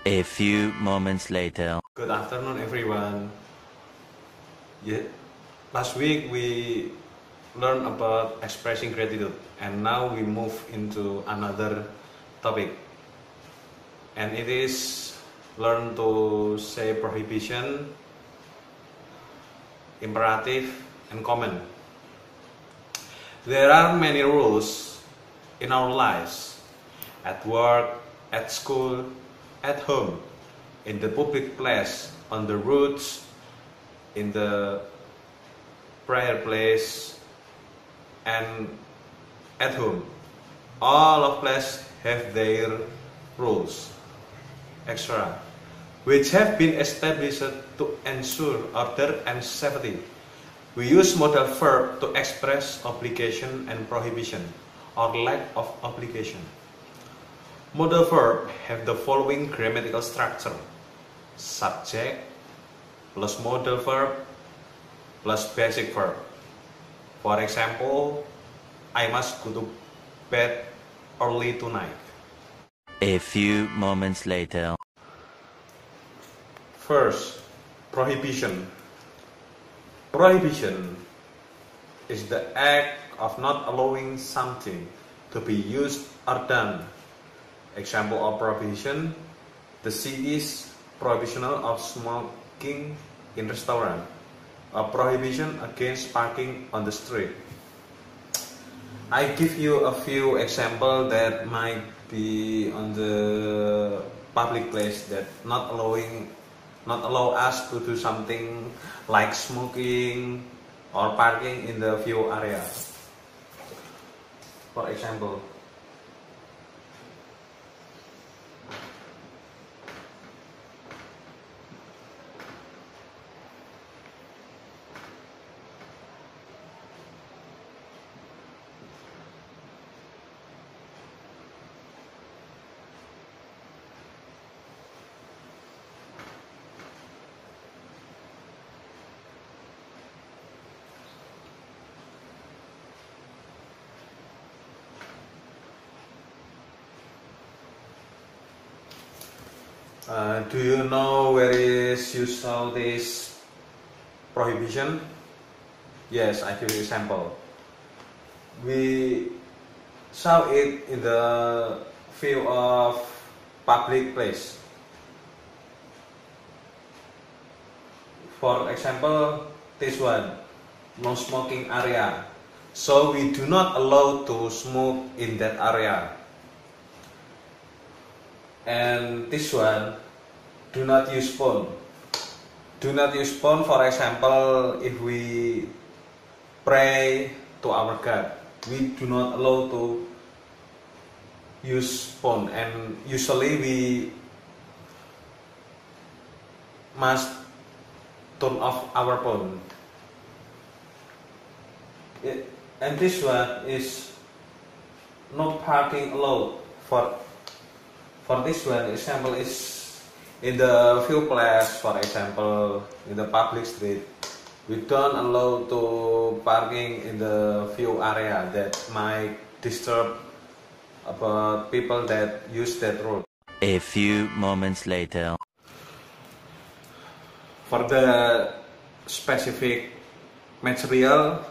A few moments later. Good afternoon, everyone. Last week we learned about expressing gratitude, and now we move into another topic, and it is learn to say prohibition, imperative, and command. There are many rules in our lives, at work, at school, at home, in the public place, on the roads, in the prayer place, and at home. All of places have their rules, extra, which have been established to ensure order and safety. We use modal verb to express obligation and prohibition, or lack of obligation. Modal verb have the following grammatical structure: subject plus modal verb plus basic verb. For example, I must go to bed early tonight. A few moments later. First, prohibition. Prohibition is the act of not allowing something to be used or done. Example of prohibition: the city's prohibition of smoking in restaurant, a prohibition against parking on the street. I give you a few examples that might be on the public place that not allow us to do something like smoking or parking in the few areas. For example, do you know where is you saw this prohibition? Yes, I give you example. We saw it in the view of public place. For example, this one, no smoking area. So we do not allow to smoke in that area. And this one, do not use phone. Do not use phone, for example, if we pray to our God, we do not allow to use phone, and usually we must turn off our phone. And this one is no parking allowed. For this one, example is in the few place, for example, in the public street, we don't allow to parking in the few area that might disturb about people that use that road. A few moments later. For the specific material,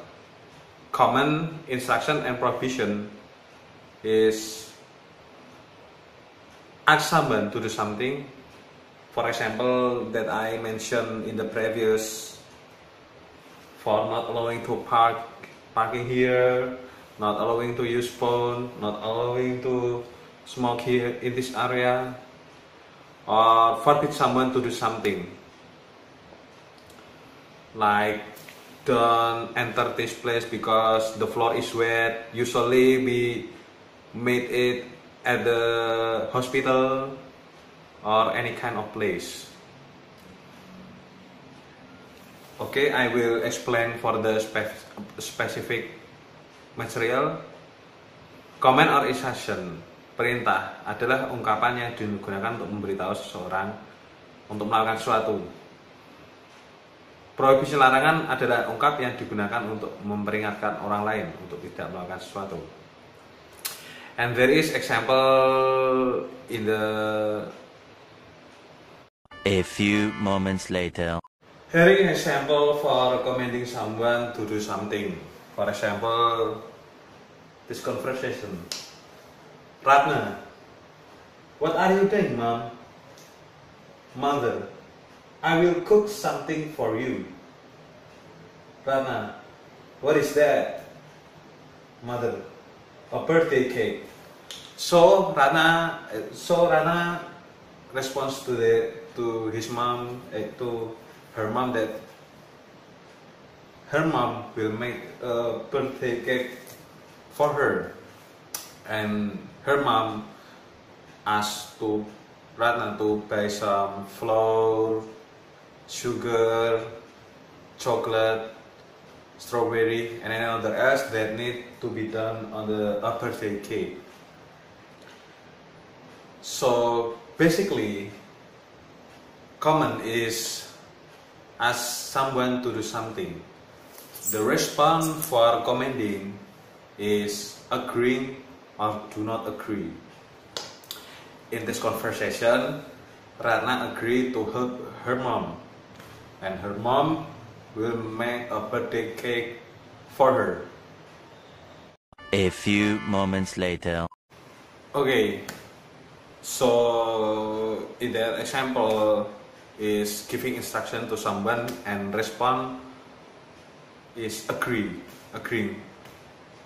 common, instruction, and prohibition is ask someone to do something. For example, that I mentioned in the previous, for not allowing to parking here, not allowing to use phone, not allowing to smoke here in this area, or forbid someone to do something like don't enter this place because the floor is wet. Usually we made it at the hospital or any kind of place. Okay, I will explain for the specific material. Command or instruction. Perintah adalah ungkapan yang digunakan untuk memberitahu seseorang untuk melakukan sesuatu. Prohibition, larangan, adalah ungkap yang digunakan untuk memperingatkan orang lain untuk tidak melakukan sesuatu. And there is example in the A few moments later. Hearing example for recommending someone to do something. For example, this conversation. Ratna, what are you doing, Mom? Mother, I will cook something for you. Ratna, what is that? Mother, a birthday cake. So Rana responds to his mom, to her mom, that her mom will make a birthday cake for her, and her mom asked to Ratna to buy some flour, sugar, chocolate, strawberry, and any other else that need to be done on the birthday cake. So basically, command is ask someone to do something. The response for commanding is agreeing or do not agree. In this conversation, Ratna agreed to help her mom, and her mom will make a birthday cake for her. A few moments later. Okay, so in that example is giving instruction to someone, and respond is agreeing.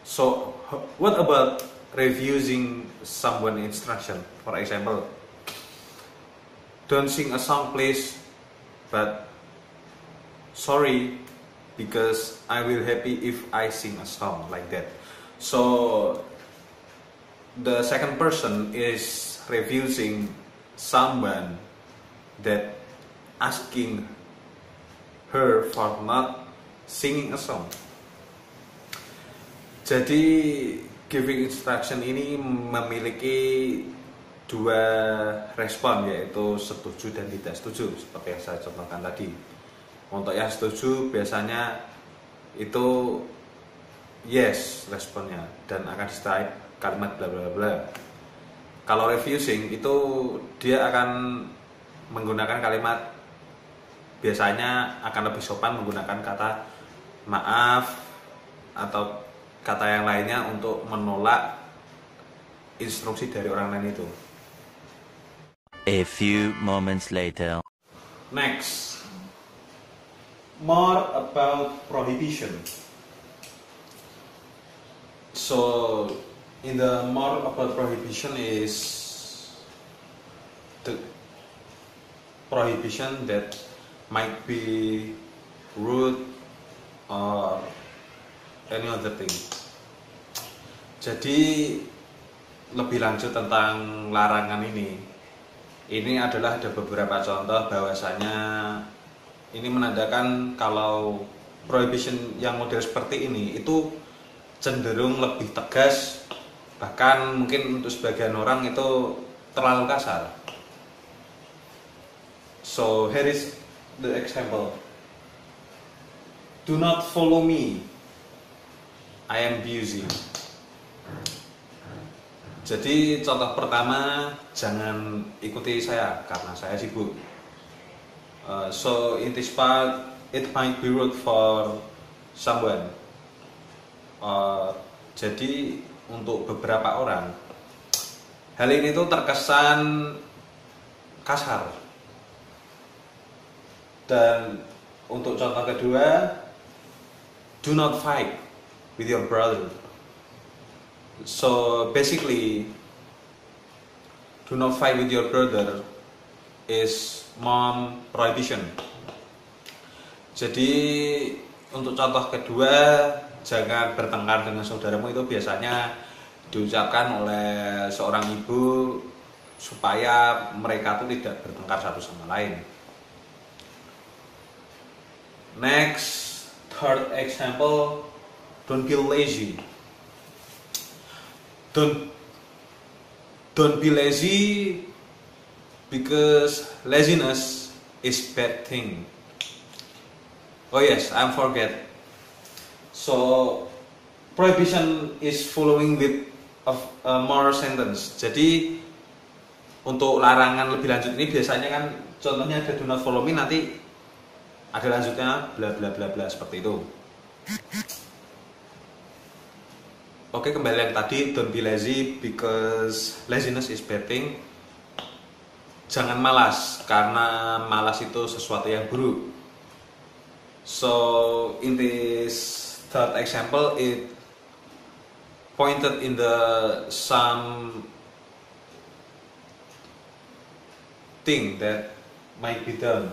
So what about refusing someone instruction? For example, don't sing a song please, but sorry, because I will happy if I sing a song, like that. So the second person is refusing someone that asking her for not singing a song. Jadi giving instruction ini memiliki dua respon, yaitu setuju dan tidak setuju, seperti yang saya contohkan tadi. Untuk yang setuju biasanya itu yes responnya, dan akan disertai kalimat bla bla bla. Kalau refusing itu dia akan menggunakan kalimat, biasanya akan lebih sopan menggunakan kata maaf atau kata yang lainnya untuk menolak instruksi dari orang lain itu. A few moments later. Next, more about prohibition. So in the more about prohibition is the prohibition that might be rude or any other thing. Jadi lebih lanjut tentang larangan ini adalah ada beberapa contoh bahwasanya ini menandakan kalau prohibition yang model seperti ini itu cenderung lebih tegas, bahkan mungkin untuk sebagian orang itu terlalu kasar. So here is the example. Do not follow me, I am busy. Jadi contoh pertama, jangan ikuti saya karena saya sibuk. So in this part, it might be rude for someone. Jadi untuk beberapa orang, hal ini tuh terkesan kasar. Dan untuk contoh kedua, do not fight with your brother. So basically, do not fight with your brother is mom prohibition. Jadi untuk contoh kedua, jangan bertengkar dengan saudaramu, itu biasanya diucapkan oleh seorang ibu supaya mereka itu tidak bertengkar satu sama lain. Next, third example, don't be lazy. Don't be lazy because laziness is bad thing. Oh yes, I forget. So prohibition is following with a more sentence. Jadi Untuk larangan lebih lanjut ini biasanya kan contohnya ada do not follow me, nanti ada lanjutnya bla bla bla bla seperti itu. Oke, kembali yang tadi, don't be lazy because laziness is bad thing. Jangan malas karena malas itu sesuatu yang buruk. So in this third example, it pointed in the some thing that might be done.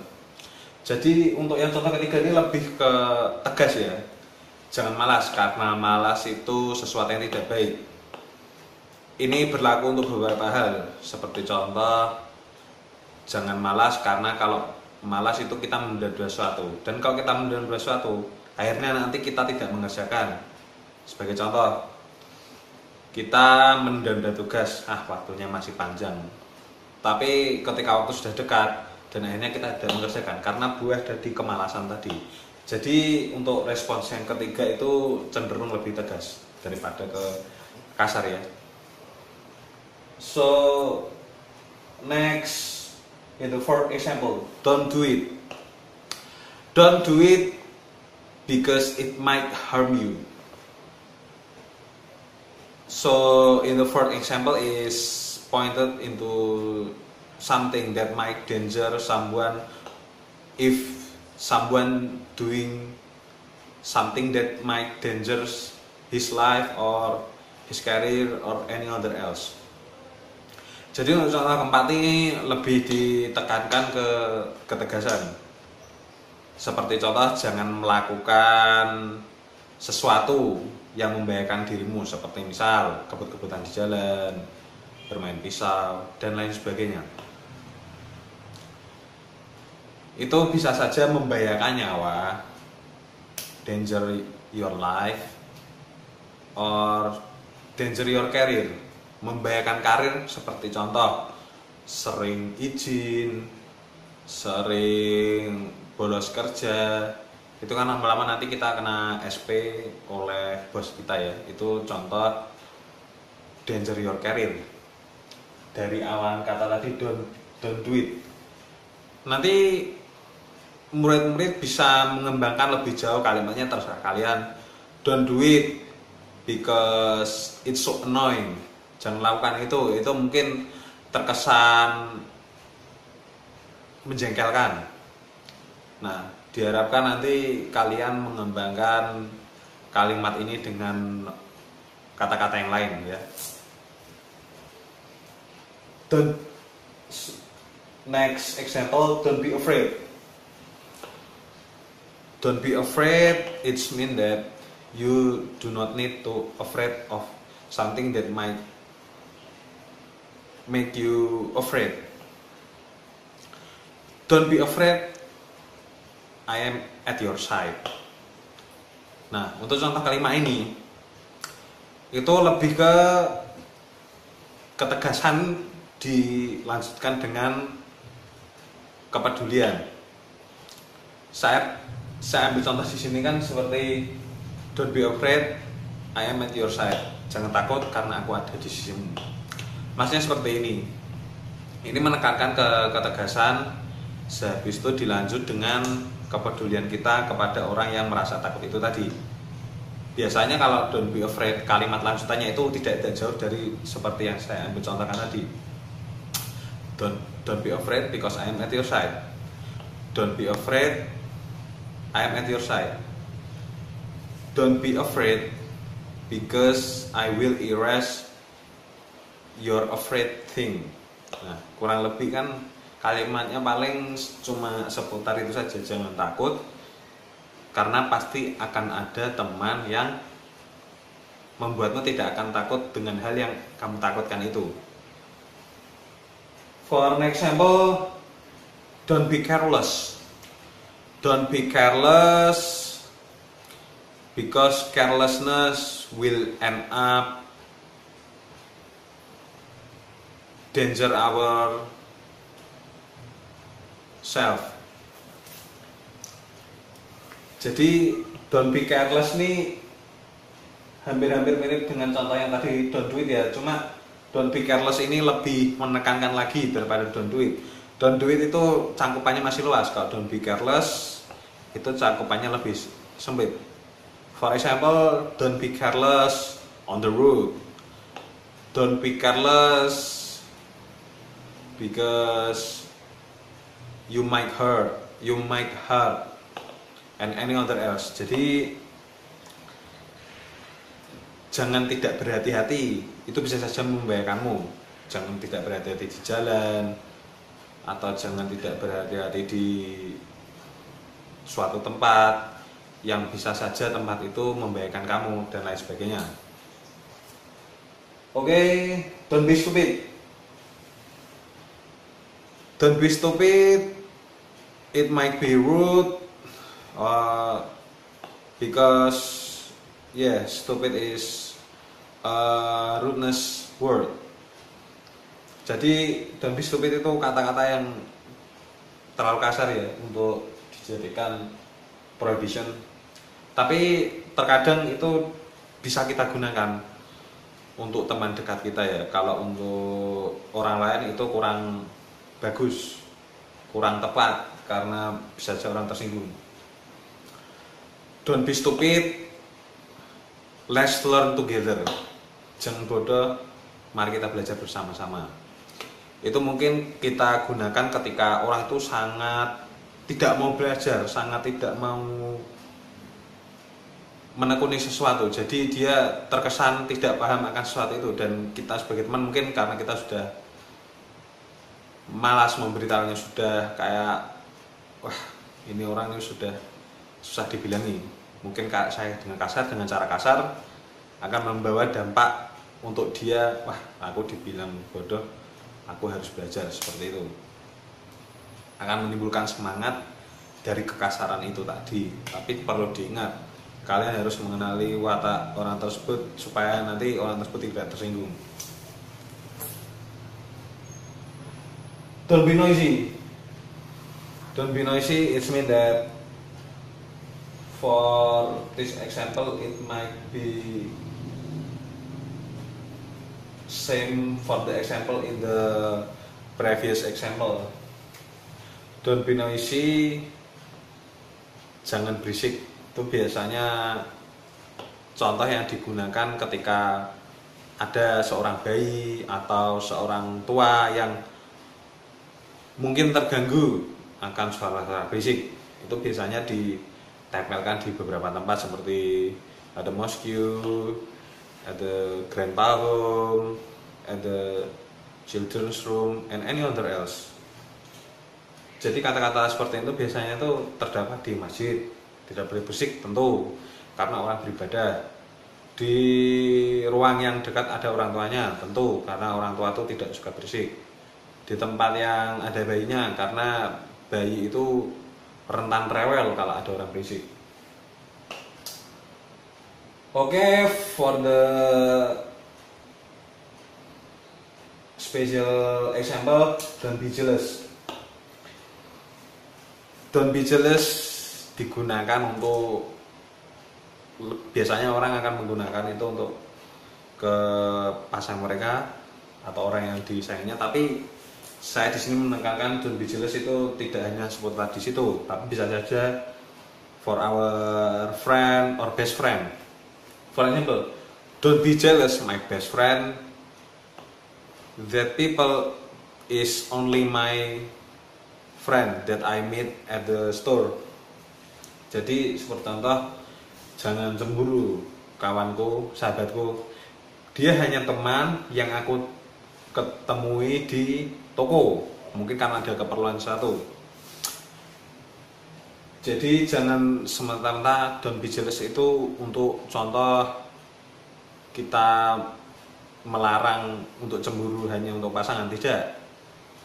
Jadi untuk yang contoh ketiga ini lebih ke tegas ya. Jangan malas karena malas itu sesuatu yang tidak baik. Ini berlaku untuk beberapa hal, seperti contoh, jangan malas karena kalau malas itu kita menunda sesuatu, dan kalau kita menunda sesuatu akhirnya nanti kita tidak mengerjakan. Sebagai contoh, kita menunda tugas, waktunya masih panjang, tapi ketika waktu sudah dekat dan akhirnya kita tidak mengerjakan karena buah dari kemalasan tadi. Jadi untuk respons yang ketiga itu cenderung lebih tegas daripada ke kasar ya. So next, in the fourth example, don't do it. Don't do it because it might harm you. So in the fourth example is pointed into something that might danger someone. If someone doing something that might danger his life or his career or any other else. Jadi untuk contoh keempat ini lebih ditekankan ke ketegasan. Seperti contoh, jangan melakukan sesuatu yang membahayakan dirimu, seperti misal kebut-kebutan di jalan, bermain pisau, dan lain sebagainya. Itu bisa saja membahayakan nyawa, danger your life, or danger your career, membahayakan karir. Seperti contoh, sering izin, sering bolos kerja, itu kan lama-lama nanti kita kena SP oleh bos kita ya. Itu contoh danger your career. Dari awal kata tadi don't do it. Nanti murid-murid bisa mengembangkan lebih jauh kalimatnya, terserah kalian. Don't do it because it's so annoying. Jangan lakukan itu mungkin terkesan menjengkelkan. Nah, diharapkan nanti kalian mengembangkan kalimat ini dengan kata-kata yang lain ya. Next example, don't be afraid. Don't be afraid, it's mean that you do not need to afraid of something that might make you afraid. Don't be afraid, I am at your side. Nah, untuk contoh kalimat ini itu lebih ke ketegasan dilanjutkan dengan kepedulian. Saya ambil contoh di sini kan seperti don't be afraid, I am at your side. Jangan takut karena aku ada di sisimu. Maksudnya seperti ini. Ini menekankan ke ketegasan. Sehabis itu dilanjut dengan kepedulian kita kepada orang yang merasa takut itu tadi. Biasanya kalau don't be afraid, kalimat lanjutannya itu tidak jauh dari seperti yang saya ambil contohkan tadi. Don't be afraid because I am at your side. Don't be afraid, I am at your side. Don't be afraid because I will erase your afraid thing. Nah, kurang lebih kan kalimatnya paling cuma seputar itu saja. Jangan takut karena pasti akan ada teman yang membuatmu tidak akan takut dengan hal yang kamu takutkan itu. For an example, don't be careless. Don't be careless because carelessness will end up danger our self. Jadi don't be careless nih hampir-hampir mirip dengan contoh yang tadi don't do it ya, cuma Don't be careless ini lebih menekankan lagi daripada don't do it. Don't do it itu cangkupannya masih luas. Kalau don't be careless itu cangkupannya lebih sempit. For example, don't be careless on the road. Don't be careless because you might hurt, and any other else. Jadi jangan tidak berhati-hati, itu bisa saja membahayakanmu. Jangan tidak berhati-hati di jalan, atau jangan tidak berhati-hati di suatu tempat yang bisa saja tempat itu membahayakan kamu dan lain sebagainya. Oke, don't be stupid. Don't be stupid. It might be rude, because stupid is a rudeness word. Jadi don't be stupid itu kata-kata yang terlalu kasar ya untuk dijadikan prohibition. Tapi terkadang itu bisa kita gunakan untuk teman dekat kita ya. Kalau untuk orang lain itu kurang bagus, kurang tepat karena bisa saja orang tersinggung. Don't be stupid, let's learn together. Jangan bodoh, mari kita belajar bersama-sama. Itu mungkin kita gunakan ketika orang itu sangat tidak mau belajar, sangat tidak mau menekuni sesuatu. Jadi dia terkesan tidak paham akan sesuatu itu, dan kita sebagai teman mungkin karena kita sudah malas memberitahunya, sudah kayak wah ini orang ini sudah susah dibilangi. Mungkin saya dengan cara kasar akan membawa dampak untuk dia, wah aku dibilang bodoh, aku harus belajar, seperti itu. Akan menimbulkan semangat dari kekasaran itu tadi. Tapi perlu diingat, kalian harus mengenali watak orang tersebut supaya nanti orang tersebut tidak tersinggung. Don't be noisy. Don't be noisy, it means that for this example it might be same for the example in the previous example. Don't be noisy, jangan berisik. Itu biasanya contoh yang digunakan ketika ada seorang bayi atau seorang tua yang mungkin terganggu akan suara-suara berisik. Itu biasanya ditempelkan di beberapa tempat seperti ada mosque, ada grandpa home, ada children's room, and any other else. Jadi kata-kata seperti itu biasanya itu terdapat di masjid. Tidak boleh berisik tentu, karena orang beribadah. Di ruang yang dekat ada orang tuanya tentu, karena orang tua itu tidak suka berisik. Di tempat yang ada bayinya, karena bayi itu rentan rewel kalau ada orang berisik. Oke, for the special example, don't be jealous. Don't be jealous digunakan untuk, biasanya orang akan menggunakan itu untuk ke pasangan mereka atau orang yang disayanginya. Tapi saya di sini menekankan don't be jealous itu tidak hanya seputar di situ, tapi bisa saja for our friend or best friend. For example, don't be jealous my best friend that people is only my friend that I meet at the store. Jadi seperti contoh, jangan cemburu kawanku, sahabatku, dia hanya teman yang aku ketemui di toko, mungkin karena ada keperluan satu. Jadi jangan semata-mata don't be jealous itu untuk contoh kita melarang untuk cemburu hanya untuk pasangan, tidak.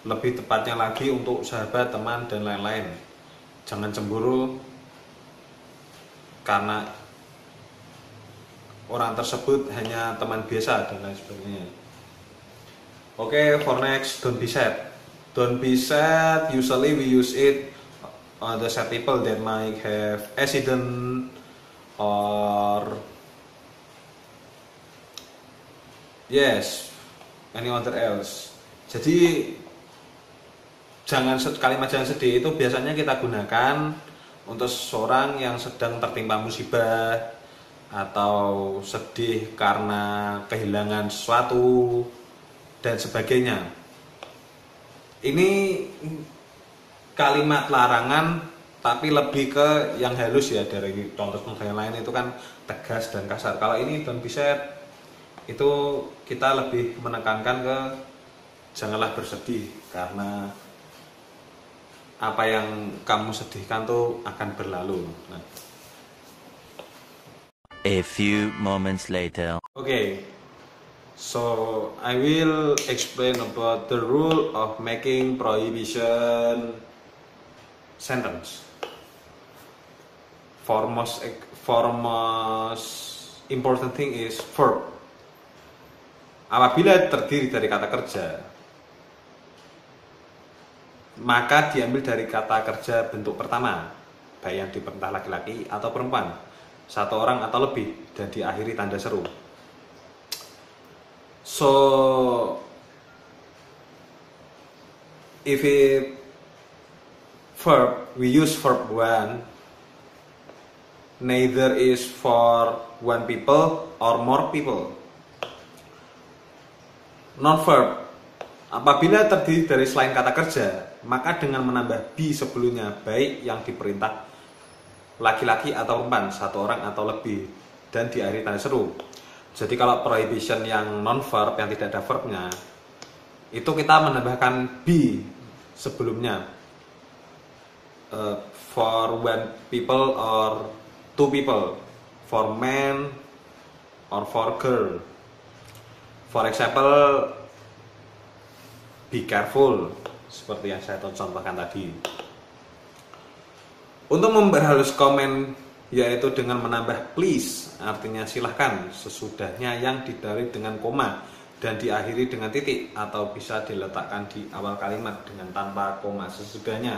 Lebih tepatnya lagi untuk sahabat, teman, dan lain-lain. Jangan cemburu karena orang tersebut hanya teman biasa dan lain sebagainya. Okay, for next, don't be sad. Don't be sad, usually we use it on the sad people that might have accident or any other else. Jadi kalimat jangan sedih itu biasanya kita gunakan untuk seseorang yang sedang tertimpa musibah atau sedih karena kehilangan sesuatu dan sebagainya. Ini kalimat larangan tapi lebih ke yang halus ya, dari contoh-contoh yang lain itu kan tegas dan kasar. Kalau ini don't be sad itu kita lebih menekankan ke janganlah bersedih karena apa yang kamu sedihkan tuh akan berlalu. Nah. A few moments later. Okay, so I will explain about the rule of making prohibition sentence. For most important thing is verb. Apabila terdiri dari kata kerja, maka diambil dari kata kerja bentuk pertama, baik yang diperintah laki-laki atau perempuan, satu orang atau lebih, dan diakhiri tanda seru. So if we use verb one, neither is for one people or more people. Non-verb, apabila terdiri dari selain kata kerja, maka dengan menambah be sebelumnya, baik yang diperintah laki-laki atau perempuan, satu orang atau lebih, dan diakhiri tanda seru. Jadi kalau prohibition yang non-verb, yang tidak ada verbnya, itu kita menambahkan be sebelumnya. For one people or two people, for man or for girl. For example, be careful, seperti yang saya contohkan tadi. Untuk memperhalus komen, yaitu dengan menambah please, artinya silahkan, sesudahnya yang didahului dengan koma dan diakhiri dengan titik, atau bisa diletakkan di awal kalimat dengan tanpa koma sesudahnya.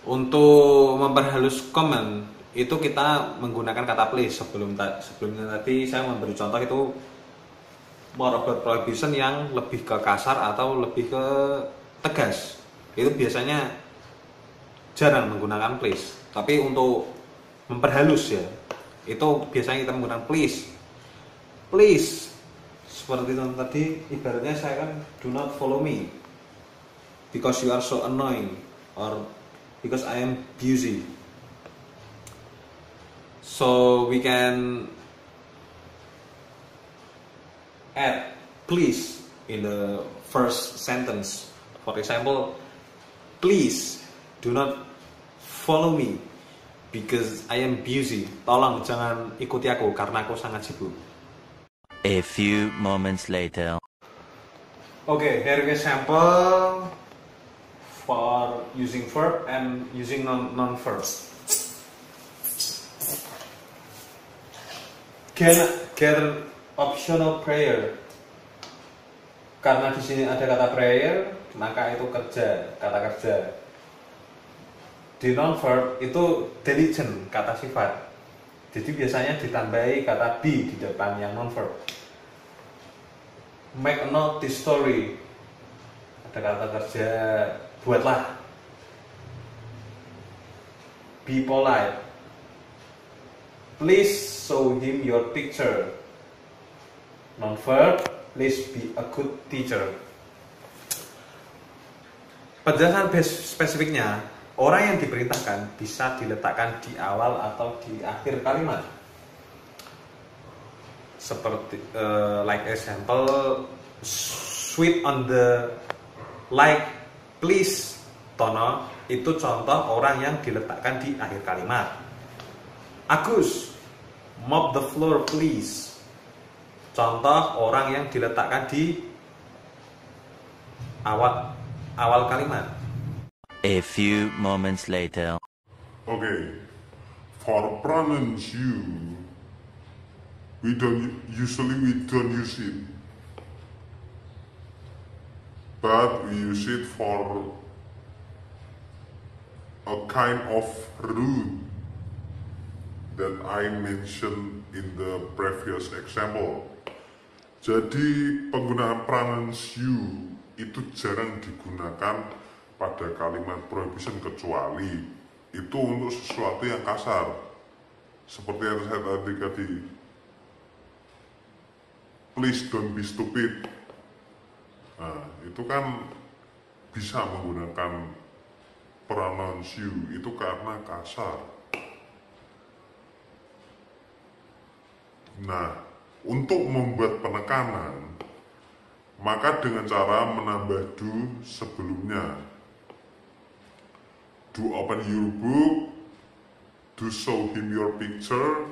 Untuk memperhalus komen, itu kita menggunakan kata please. Sebelumnya tadi saya memberi contoh itu more about prohibition yang lebih ke kasar atau lebih ke tegas. Itu biasanya jarang menggunakan please. Tapi untuk memperhalus ya, itu biasanya kita menggunakan please. Please, seperti itu tadi, ibaratnya saya kan, do not follow me because you are so annoying, or because I am busy. So we can add please in the first sentence. For example, please do not follow me because I am busy. Tolong jangan ikuti aku karena aku sangat sibuk. A few moments later. Okay, here is sample for using verb and using non-verb. Get optional prayer. Karena di sini ada kata prayer, maka itu kata kerja. Di non-verb itu diligent, kata sifat. Jadi biasanya ditambahi kata be di depan yang non-verb. Make a note this story. Ada kata kerja, buatlah. Be polite. Please show him your picture. Non-verb, please be a good teacher. Penjelasan spesifiknya, orang yang diperintahkan bisa diletakkan di awal atau di akhir kalimat. Seperti like example, sweet on the like, please, Tono, itu contoh orang yang diletakkan di akhir kalimat. Agus, mop the floor please, contoh orang yang diletakkan di awal kalimat. A few moments later. Okay, for pronounce you, we don't use it, but we use it for a kind of rule that I mentioned in the previous example. Jadi penggunaan pronouns you itu jarang digunakan pada kalimat prohibition kecuali itu untuk sesuatu yang kasar. Seperti yang saya tadi, please don't be stupid. Nah, itu kan bisa menggunakan pronouns you itu karena kasar. Nah, untuk membuat penekanan, maka dengan cara menambah do sebelumnya. Do open your book, do show him your picture,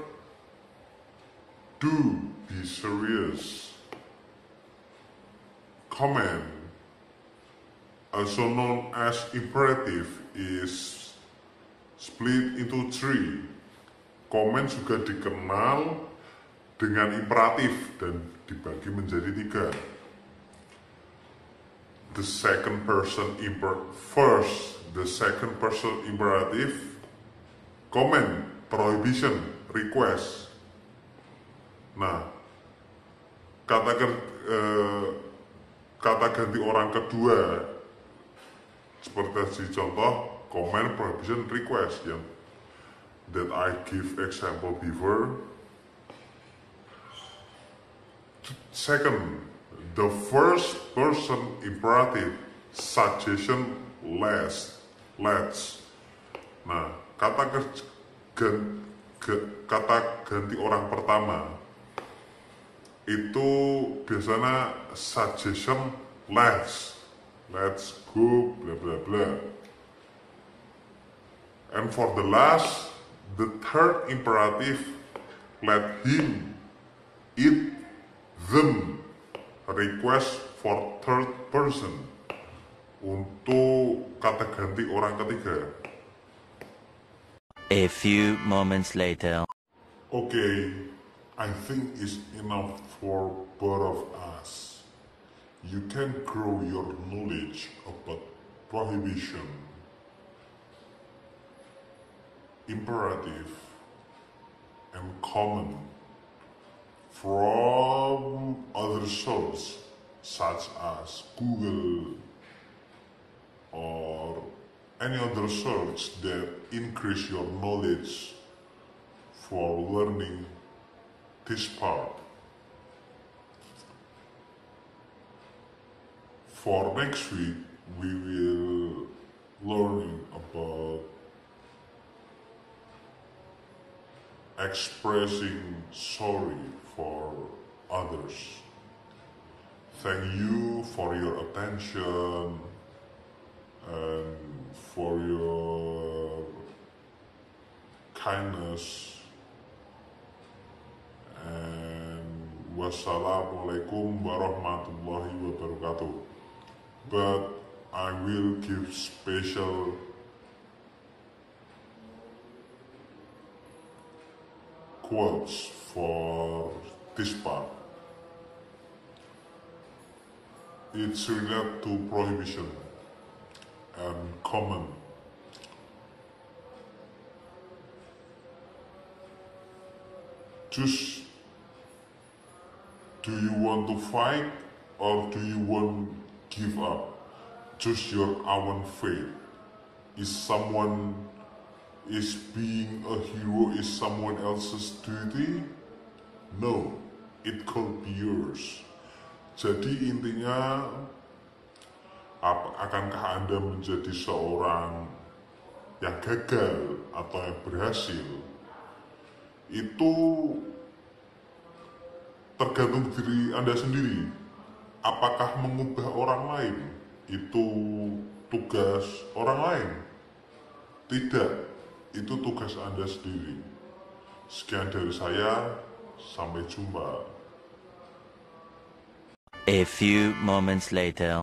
do be serious. Comment, also known as imperative, is split into three. Comment juga dikenal dengan imperatif dan dibagi menjadi tiga. The second person imperative, comment, prohibition, request. Nah, kata ganti orang kedua seperti contoh comment, prohibition, request yang that I give example before. Second, the first person imperative, suggestion, let's. Nah, kata ganti orang pertama itu biasanya suggestion, let's go, bla bla bla. And for the last, the third imperative, let him, it, them, request for third person untuk kata ganti orang ketiga. A few moments later. Okay, I think it's enough for both of us. You can grow your knowledge about prohibition, imperative, and common from other sources such as Google or any other source that increase your knowledge for learning this part. For next week, we will learn about expressing sorry for others. Thank you for your attention and for your kindness, and wassalamualaikum warahmatullahi wabarakatuh. But I will give special quotes for this part. It's related to prohibition and common. Choose, do you want to fight or do you want to give up? Choose your own fate. Is being a hero is someone else's duty? No, it could be yours. Jadi intinya, akankah Anda menjadi seorang yang gagal atau yang berhasil? Itu tergantung diri Anda sendiri. Apakah mengubah orang lain itu tugas orang lain? Tidak, itu tugas Anda sendiri. Sekian dari saya, sampai jumpa. A few moments later.